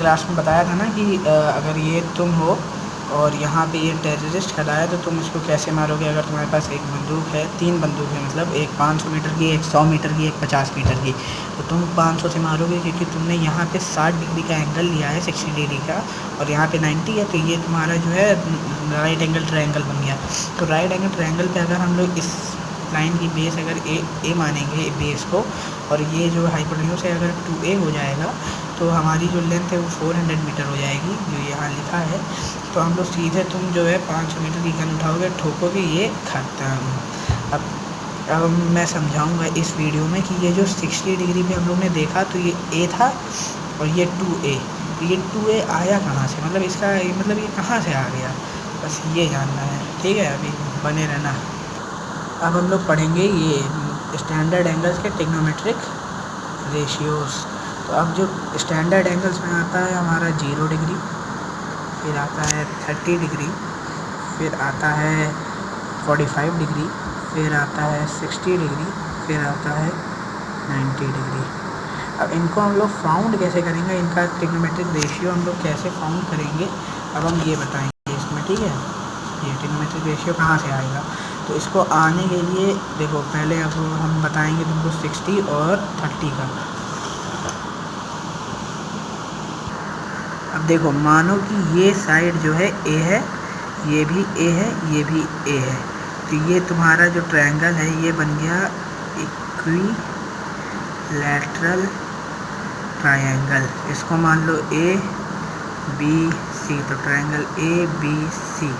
Class में बताया था ना कि अगर ये तुम हो और यहाँ पे ये टेररिस्ट खड़ा है तो तुम इसको कैसे मारोगे। अगर तुम्हारे पास एक बंदूक है, 3 बंदूक है, मतलब एक 500 मीटर की, एक 100 मीटर की, एक 50 मीटर की, तो तुम 500 से मारोगे क्योंकि तुमने यहाँ पे 60 डिग्री का एंगल लिया है, 60 डिग्री का, और यहाँ पे 90 है, तो ये तुम्हारा जो है राइट एंगल ट्रायंगल बन गया। तो राइट एंगल ट्रायंगल पे अगर हम लोग इस लाइन की बेस अगर ए मानेंगे बेस को, और ये जो हाइपोटेन्यूज है अगर 2a हो जाएगा, तो हमारी जो लेंथ है वो 400 मीटर हो जाएगी, जो यहाँ लिखा है। तो हम लोग सीधे तुम जो है 500 मीटर की गन उठाओगे, ठोकोगे, ये खत्म। अब मैं समझाऊंगा इस वीडियो में कि ये जो 60 डिग्री पे हम लोग ने देखा तो ये ए था और ये 2a, तो ये 2a आया कहाँ से, मतलब इसका मतलब ये कहाँ से आ गया, बस ये जानना है। ठीक है, अभी बने रहना। अब हम लोग पढ़ेंगे ये स्टैंडर्ड एंगल्स के ट्रिग्नोमेट्रिक रेशियोज़। तो अब जो स्टैंडर्ड एंगल्स में आता है हमारा 0 डिग्री, फिर आता है 30 डिग्री, फिर आता है 45 डिग्री, फिर आता है 60 डिग्री, फिर आता है 90 डिग्री। अब इनको हम लोग फाउंड कैसे करेंगे, इनका ट्रिग्नोमेट्रिक रेशियो हम लोग कैसे फाउंड करेंगे, अब हम ये बताएंगे इसमें। ठीक है, ये ट्रिग्नोमेट्रिक रेशियो कहाँ से आएगा, तो इसको आने के लिए देखो पहले अब हम बताएंगे तुमको 60 और 30 का। अब देखो मानो कि ये साइड जो है ए है, ये भी ए है, ये भी ए है, तो ये तुम्हारा जो ट्रायंगल है ये बन गया इक्विलैटरल ट्रायंगल। इसको मान लो ए बी सी, तो ट्रायंगल ए बी सी।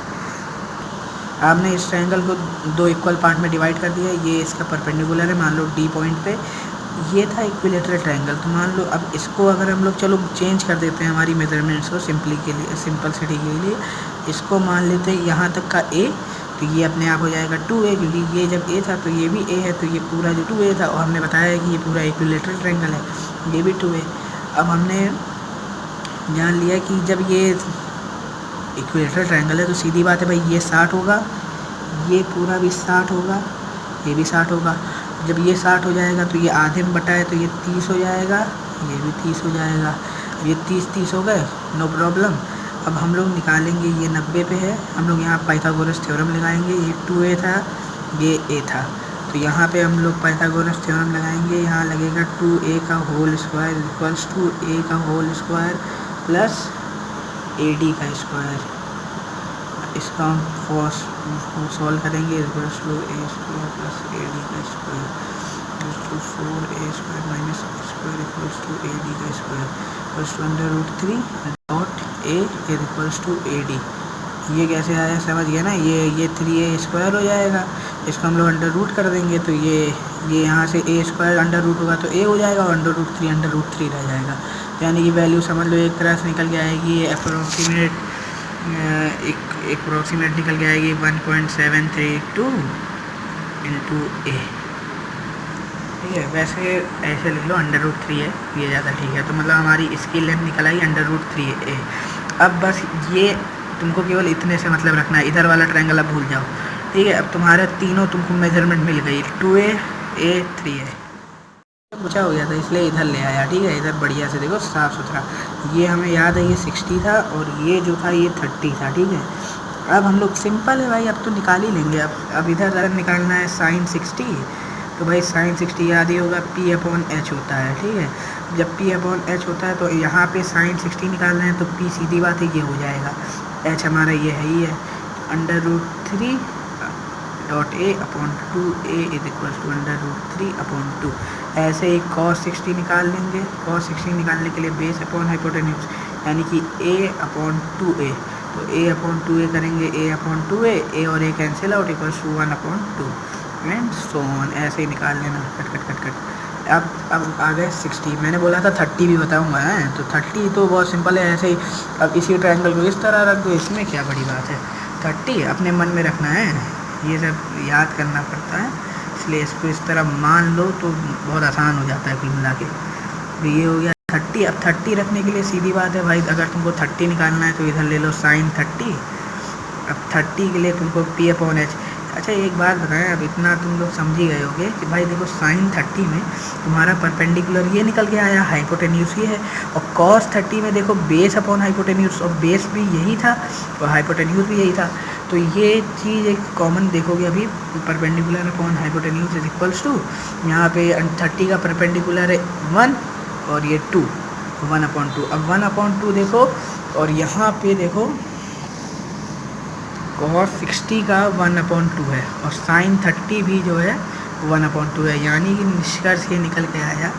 आपने इस ट्रायंगल को 2 इक्वल पार्ट में डिवाइड कर दिया, ये इसका परपेंडिकुलर है, मान लो डी पॉइंट पे, ये था इक्विलैटरल ट्रायंगल। तो मान लो अब इसको अगर हम लोग चलो चेंज कर देते हैं हमारी मेजरमेंट्स को सिंपलिसिटी के लिए, इसको मान लेते हैं यहाँ तक का ए, तो ये अपने आप हो जाएगा 2a, क्योंकि ये जब a था तो ये भी a है, तो ये पूरा जो 2a था, और हमने बताया कि ये पूरा इक्विलैटरल ट्रायंगल है, ये भी 2a। अब हमने जान लिया कि जब ये इक्विलैटरल ट्रायंगल है तो सीधी बात है भाई, ये 60 होगा, ये पूरा भी 60 होगा, ये भी 60 होगा। जब ये 60 हो जाएगा तो ये आधे में बटा है, तो ये 30 हो जाएगा, ये भी 30 हो जाएगा, ये 30 हो गए, नो प्रॉब्लम। अब हम लोग निकालेंगे, ये 90 पे है, हम लोग यहाँ पाइथागोरस थ्योरम लगाएंगे, ये 2a था, ये a था, तो यहाँ पे हम लोग पाइथागोरस थ्योरम लगाएंगे, यहाँ लगेगा 2a का whole square equals to a का होल स्क्वायर प्लस ad का स्क्वायर। इसका हम सॉल्व करेंगे, equals to a square plus ad का square equals to 4a square minus square equals to ad का square equals to √3 dot a equals to ad। ये कैसे आया समझ गया ना, ये 3a स्क्वायर हो जाएगा, इसको हम लोग अंडर रूट कर देंगे, तो ये यहाँ से a स्क्वायर अंडर रूट होगा तो a हो जाएगा, और √3 रह जाएगा, यानी कि वैल्यू समझ लो एक तरह से निकल के आएगी, ये अप्रोक्सीमेट निकल के आएगी 1.732 इंटू a। ठीक है, वैसे ऐसे लिख लो √3 है, ये ज़्यादा ठीक है, तो मतलब हमारी इसकी लेंथ निकल आई √3a। अब बस ये तुमको केवल इतने से मतलब रखना है, इधर वाला ट्रायंगल अब भूल जाओ। ठीक है, अब तुम्हारे तीनों तुमको मेजरमेंट मिल गई, 2a a 3a पूछा हो गया था इसलिए इधर ले आया। ठीक है, इधर बढ़िया से देखो साफ़ सुथरा, ये हमें याद है ये 60 था और ये जो था ये 30 था। ठीक है, अब हम लोग सिंपल है भाई, अब तो निकाल ही लेंगे। अब इधर अगर निकालना है sin 60, तो भाई sin 60 याद ही होगा p/h होता है। ठीक है, जब p/h होता है तो यहाँ पे sin 60 निकालना है, तो p सीधी बात है ये हो जाएगा, h हमारा ये है ही है, √3 dot a upon 2a is equal to √3/2। ऐसे ही cos 60 निकाल लेंगे, cos 60 निकालने के लिए बेस अपॉन हाइपोटेन्यूज, यानी कि a/2a, तो a/2a करेंगे, a/2a, a और a cancel out equals to 1/2 and so on. ऐसे ही निकाल लेना, कट कट कट कट। अब आ गए 60, मैंने बोला था 30 भी बताऊंगा है, तो 30 तो बहुत सिंपल है ऐसे ही। अब इसी ट्रायंगल को इस तरह रख दो, इसमें क्या बड़ी बात है, 30 अपने मन में रखना है, ये सब याद करना पड़ता है, इसलिए इसको इस तरह मान लो तो बहुत आसान हो जाता है कुल मिला के। तो ये हो गया 30। अब 30 रखने के लिए सीधी बात है भाई, अगर तुमको 30 निकालना है तो इधर ले लो sin 30। अब 30 के लिए तुमको p/h, अच्छा एक बात बताएं, अब इतना तुम लोग समझ ही गए होगे कि भाई देखो sin 30 में तुम्हारा परपेंडिकुलर ये निकल के आया, हाइपोटेन्यूज ये है, और cos 30 में देखो बेस अपॉन हाइपोटेन्यूज, और बेस भी यही था और हाइपोटेन्यूज भी यही था। तो ये चीज़ एक कॉमन देखोगे अभी, perpendicular upon hypotenuse is equals to, यहाँ पे 30 का परपेंडिकुलर है 1 और ये 2, 1/2। अब 1/2 देखो, और यहाँ पे देखो cos 60 का 1/2 है, और sin 30 भी जो है 1/2 है। यानी कि निष्कर्ष ये निकल के आया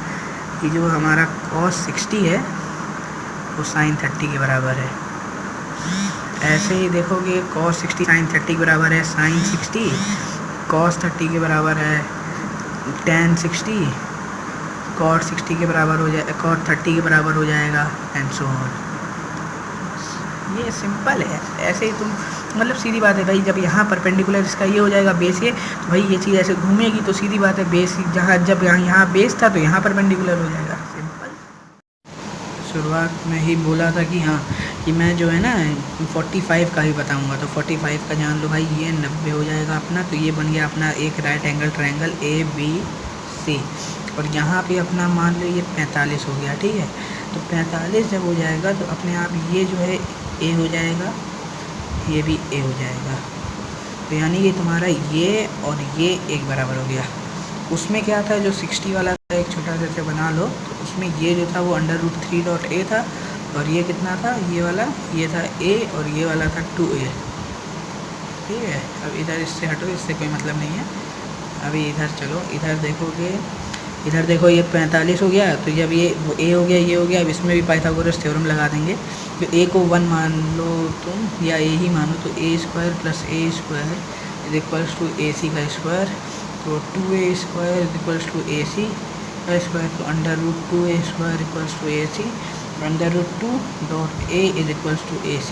कि जो हमारा cos 60 है वो sin 30 के बराबर है। ऐसे ही देखोगे cos 60 sin 30 के बराबर है, sin 60 cos 30 के बराबर है, tan 60 cot 60 के बराबर हो जाए, cot 30 के बराबर हो जाएगा, एंड सो ऑन। ये सिंपल है। ऐसे ही तुम मतलब सीधी बात है भाई, जब यहाँ परपेंडिकुलर इसका ये हो जाएगा बेस ये, तो भाई ये चीज़ ऐसे घूमेगी, तो सीधी बात है बेस जहाँ, जब यहाँ बेस था तो यहाँ परपेंडिकुलर हो जाएगा, सिंपल। शुरुआत में ही बोला था कि हाँ कि मैं जो है ना 45 का ही बताऊंगा, तो 45 का जान लो भाई, ये 90 हो जाएगा अपना। तो ये बन गया अपना एक राइट एंगल ट्रायंगल ABC, और यहाँ पे अपना मान लो ये 45 हो गया, ठीक है। तो 45 जब हो जाएगा तो अपने आप ये जो है A हो जाएगा, ये भी A हो जाएगा। तो यानी कि तुम्हारा ये और ये एक बराबर हो गया। उसमें क्या था, जो 60 वाला था, एक छोटा सा बना लो, तो उसमें ये जो था वो √3.a था, और ये कितना था, ये वाला ये था A, और ये वाला था 2a, ठीक है। अब इधर इससे हटो, इससे कोई मतलब नहीं है। अभी इधर चलो, इधर देखोगे, इधर देखो ये 45 हो गया, तो जब ये A हो गया, ये हो गया, अब इसमें भी पाइथागोरस थ्योरम लगा देंगे। तो A को 1 मान लो तुम, या A ही मानो, तो a² + a² is equals to AC का स्क्वायर, तो 2a² is equals to AC का स्क्वायर, तो √2a² equals to AC, √2.a is equals to AC,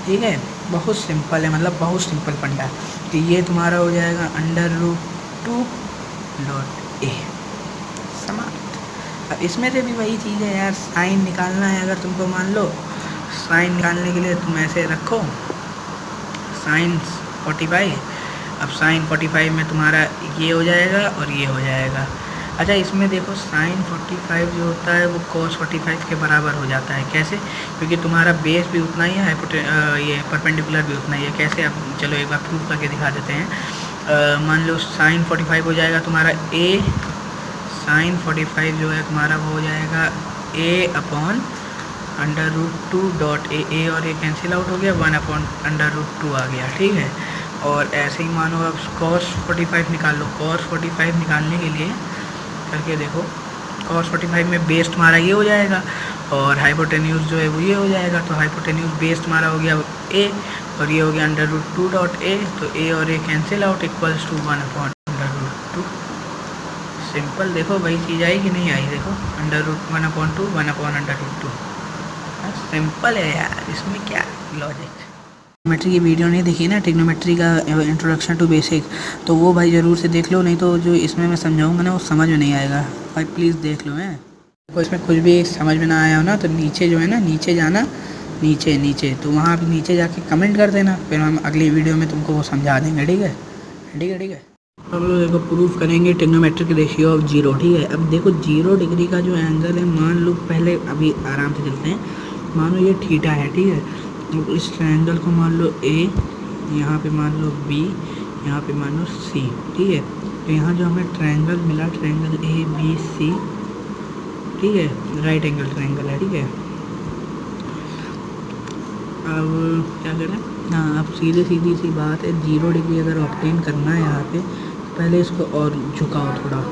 ठीक है। बहुत सिंपल है, मतलब बहुत सिंपल फंडा है। तो ये तुम्हारा हो जाएगा √2.a, समाप्त। अब इसमें से भी वही चीज़ है यार, साइन निकालना है अगर तुमको, मान लो साइन निकालने के लिए तुम ऐसे रखो साइन 45, अब साइन 45 में तुम्हारा ये हो जाएगा और ये हो जाएगा। अच्छा इसमें देखो साइन 45 जो होता है वो cos 45 के बराबर हो जाता है, कैसे, क्योंकि तुम्हारा बेस भी उतना ही है, ये परपेंडिकुलर भी उतना ही है। कैसे, अब चलो एक बार प्रूव करके दिखा देते हैं। मान लो साइन 45 हो जाएगा तुम्हारा A, साइन 45 जो है तुम्हारा वो हो जाएगा A/√2.a, और ये कैंसिल आउट हो गया, 1/√2 आ गया, ठीक है। और ऐसे ही मानो अब cos 45 निकाल लो, cos 45 निकालने के लिए करके देखो, cos 45 में बेस तुम्हारा ये हो जाएगा, और हाइपोटेन्यूज जो है वो ये हो जाएगा। तो हाइपोटेन्यूज बेस तुम्हारा हो गया A, और ये हो गया √2.a, तो A और A cancel out, equals to 1/√2। Simple. देखो वही चीज़ आई कि नहीं आई, देखो √1/2 1/√2, सिंपल है यार, इसमें क्या लॉजिक। ट्रिग्नोमेट्री की वीडियो नहीं देखी ना, ट्रिग्नोमेट्री का इंट्रोडक्शन टू बेसिक, तो वो भाई ज़रूर से देख लो, नहीं तो जो इसमें मैं समझाऊंगा ना वो समझ में नहीं आएगा भाई, प्लीज़ देख लो। हैं तो इसमें कुछ भी समझ में ना आया हो ना, तो नीचे जो है ना, नीचे जाना, नीचे तो वहाँ पे नीचे जाके कमेंट कर देना, फिर हम अगली वीडियो में तुमको वो समझा देंगे, ठीक है। हम लोग देखो प्रूफ करेंगे ट्रिग्नोमेट्रिक रेशियो ऑफ 0, ठीक है। अब देखो 0 डिग्री का जो एंगल है, मान लो पहले अभी आराम से चलते हैं, मानो ये थीटा है, ठीक है। तो इस ट्रायंगल को मान लो A, यहाँ पे मान लो B, यहाँ पे मान लो C, ठीक है। तो यहाँ जो हमें ट्रायंगल मिला, ट्रायंगल ABC, ठीक है, राइट एंगल ट्रायंगल है, ठीक है। अब क्या करें, हाँ अब सीधी सी बात है, 0 डिग्री अगर ऑब्टेन करना है यहाँ पे, पहले इसको और झुकाओ थोड़ा।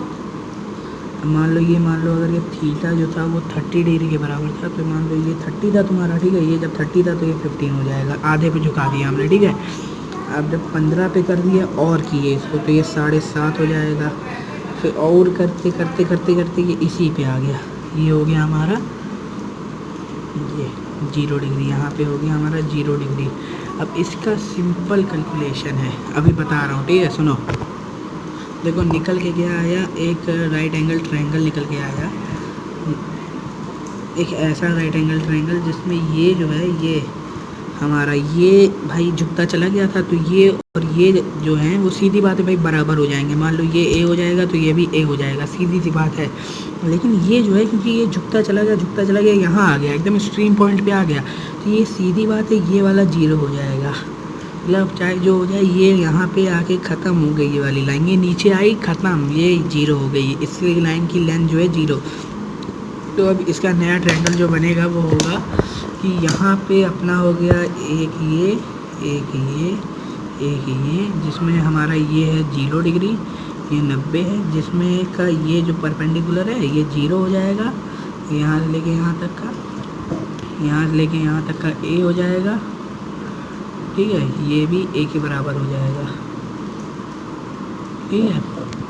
मान लो अगर ये थीटा जो था वो 30 डिग्री के बराबर था, तो मान लो ये 30 था तुम्हारा, ठीक है। ये जब 30 था तो ये 15 हो जाएगा, आधे पे झुका दिया हमने, ठीक है। अब जब 15 पे कर दिया और किए इसको, तो ये 7.5 हो जाएगा। फिर और करते ये इसी पे आ गया, ये हो गया हमारा ये 0 डिग्री, यहाँ पे हो गया हमारा 0 डिग्री। अब इसका सिंपल कैलकुलेशन है, अभी बता रहा हूँ, ठीक है, सुनो। देखो निकल के क्या आया, एक राइट एंगल ट्रायंगल निकल के आया, एक ऐसा राइट एंगल ट्रायंगल जिसमें ये जो है हमारा ये भाई झुकता चला गया था, तो ये और ये जो है वो सीधी बात है भाई बराबर हो जाएंगे। मान लो ये ए हो जाएगा तो ये भी ए हो जाएगा, सीधी सी बात है। लेकिन ये जो है क्योंकि ये झुकता चला गया यहाँ आ गया एकदम स्ट्रीम पॉइंट पे आ गया, तो ये सीधी बात है ये वाला 0 हो जाएगा। मतलब चाहे जो हो जाए ये यहाँ पे आके ख़त्म हो गई ये वाली लाइन, ये नीचे आई ख़त्म, ये 0 हो गई, इसलिए लाइन की लेंथ जो है 0। तो अब इसका नया ट्रायंगल जो बनेगा वो होगा कि यहाँ पे अपना हो गया एक ये एक ये एक ये, जिसमें हमारा ये है 0 डिग्री, ये 90 है, जिसमें का ये जो परपेंडिकुलर है ये 0 हो जाएगा, यहाँ से लेके यहाँ तक का, यहाँ से लेके यहाँ तक का ए हो जाएगा, ठीक है। ये भी ए के बराबर हो जाएगा, ठीक है,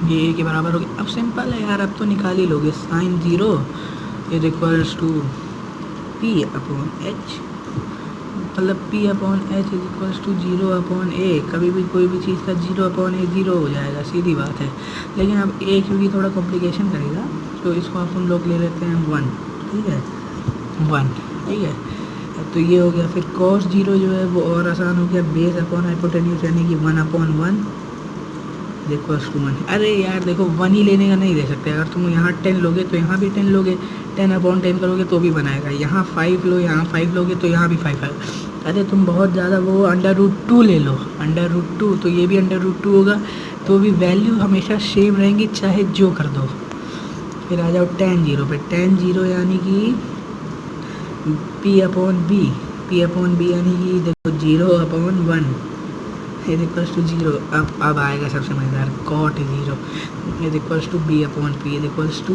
ये ए के बराबर हो गया। अब सिंपल है यार, अब तो निकाल ही लोगे। Sine 0 is equals to P upon H, मतलब P upon H is equals to 0 upon A. कभी भी कोई भी चीज़ का 0 अपॉन ए 0 हो जाएगा, सीधी बात है। लेकिन अब ए क्योंकि थोड़ा कॉम्प्लिकेशन करेगा तो इसको अपन लोग ले लेते हैं 1, ठीक है, 1, ठीक है। तो ये हो गया। फिर cos 0 जो है वो और आसान हो गया, बेस अपॉन हाइपोटेन्यूज यानी कि 1 अपॉन 1 देखो 1। अरे यार देखो 1 ही लेने का नहीं दे सकते, अगर तुम यहाँ 10 लोगे तो यहाँ भी 10 लोगे, 10 अपॉन 10 करोगे तो भी बनाएगा। यहाँ 5 लो, यहाँ 5 लोगे तो यहाँ भी 5 आएगा। अरे तुम बहुत ज़्यादा वो √2 ले लो, √2, तो ये भी √2 होगा, तो भी वैल्यू हमेशा सेम रहेंगी चाहे जो कर दो। फिर आ जाओ tan 0 पे, tan 0 यानी कि p अपॉन बी यानी कि देखो 0 अपॉन 1 इज इक्वल्स टू 0। अब आएगा सबसे मज़ेदार, cot 0 is equals to b upon p is equals to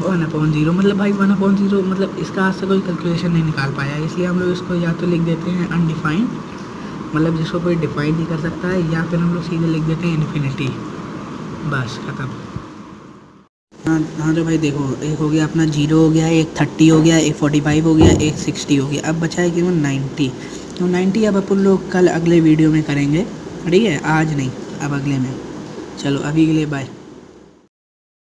1 upon 0। मतलब भाई 1 अपॉन 0 मतलब इसका आज से कोई कैलकुलेशन नहीं निकाल पाया, इसलिए हम लोग इसको या तो लिख देते हैं अनडिफाइंड, मतलब जिसको कोई डिफाइन नहीं कर सकता है, या फिर हम लोग सीधे लिख देते हैं इन्फिनिटी, बस ख़त्म। हाँ तो भाई देखो, एक हो गया अपना 0 हो गया, एक 30 हो गया, एक 45 हो गया, एक 60 हो गया। अब बचा है केवल 90। तो 90 अब अपन लोग कल अगले वीडियो में करेंगे, ठीक है, आज नहीं, अब अगले में। चलो अभी के लिए बाय।